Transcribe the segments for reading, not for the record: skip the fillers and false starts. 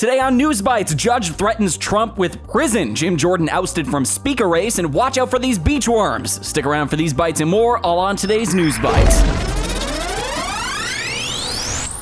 Today on Newsbytes, judge threatens Trump with prison. Jim Jordan ousted from speaker race, and watch out for these beach worms. Stick around for these bites and more, all on today's Newsbytes.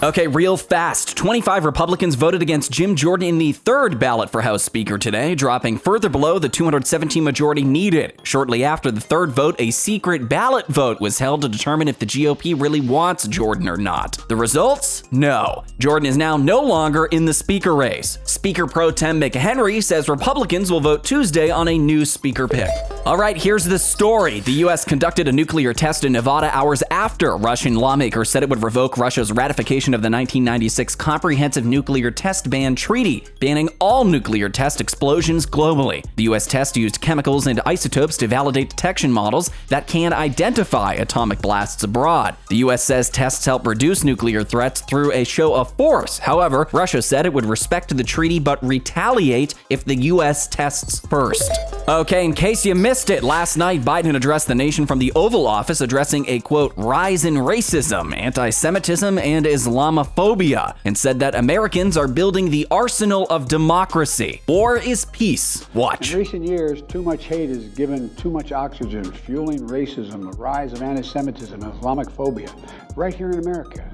Okay, real fast. 25 Republicans voted against Jim Jordan in the third ballot for House Speaker today, dropping further below the 217 majority needed. Shortly after the third vote, a secret ballot vote was held to determine if the GOP really wants Jordan or not. The results? No. Jordan is now no longer in the speaker race. Speaker Pro Tem McHenry says Republicans will vote Tuesday on a new speaker pick. All right, here's the story. The U.S. conducted a nuclear test in Nevada hours after Russian lawmakers said it would revoke Russia's ratification of the 1996 Comprehensive Nuclear Test Ban Treaty, banning all nuclear test explosions globally. The U.S. test used chemicals and isotopes to validate detection models that can identify atomic blasts abroad. The U.S. says tests help reduce nuclear threats through a show of force. However, Russia said it would respect the treaty but retaliate if the U.S. tests first. Okay, in case you missed it, last night Biden addressed the nation from the Oval Office addressing a, quote, rise in racism, anti-Semitism, and Islamophobia, and said that Americans are building the arsenal of democracy. War is peace. Watch. In recent years, too much hate has given too much oxygen, fueling racism, the rise of anti-Semitism, and Islamophobia, right here in America.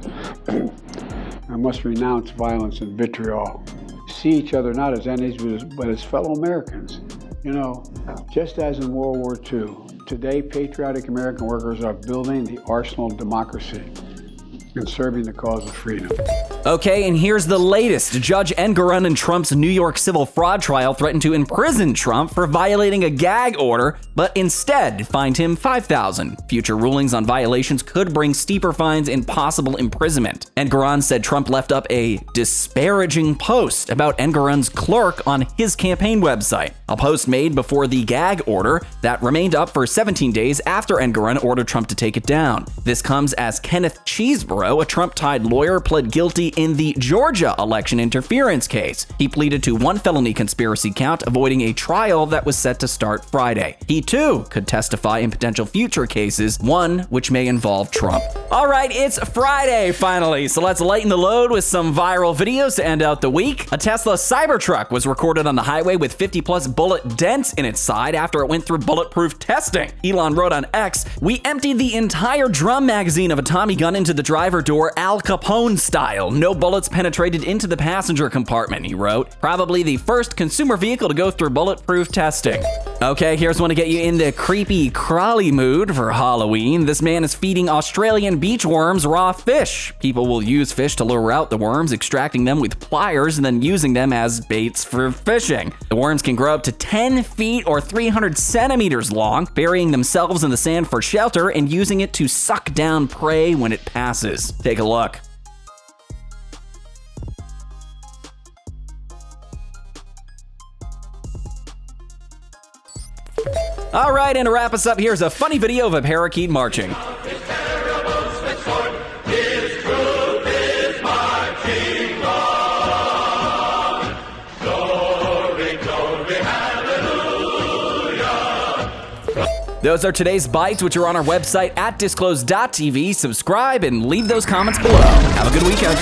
I must renounce violence and vitriol. See each other not as enemies, but as fellow Americans. You know, just as in World War II, today patriotic American workers are building the arsenal of democracy and serving the cause of freedom. Okay, and here's the latest. Judge Engoron in Trump's New York civil fraud trial threatened to imprison Trump for violating a gag order, but instead fined him $5,000. Future rulings on violations could bring steeper fines and possible imprisonment. Engoron said Trump left up a disparaging post about Engoron's clerk on his campaign website, a post made before the gag order that remained up for 17 days after Engoron ordered Trump to take it down. This comes as Kenneth Cheeseborough, a Trump-tied lawyer, pled guilty in the Georgia election interference case. He pleaded to one felony conspiracy count, avoiding a trial that was set to start Friday. He too could testify in potential future cases, one which may involve Trump. All right, it's Friday finally, so let's lighten the load with some viral videos to end out the week. A Tesla Cybertruck was recorded on the highway with 50-plus bullet dents in its side after it went through bulletproof testing. Elon wrote on X, "We emptied the entire drum magazine of a Tommy gun into the driver door Al Capone style. No bullets penetrated into the passenger compartment," he wrote. Probably the first consumer vehicle to go through bulletproof testing. Okay, here's one to get you in the creepy crawly mood for Halloween. This man is feeding Australian beach worms raw fish. People will use fish to lure out the worms, extracting them with pliers and then using them as baits for fishing. The worms can grow up to 10 feet or 300 centimeters long, burying themselves in the sand for shelter and using it to suck down prey when it passes. Take a look. All right, and to wrap us up, here's a funny video of a parakeet marching. Those are today's bites, which are on our website at Disclose.tv. Subscribe and leave those comments below. Have a good weekend.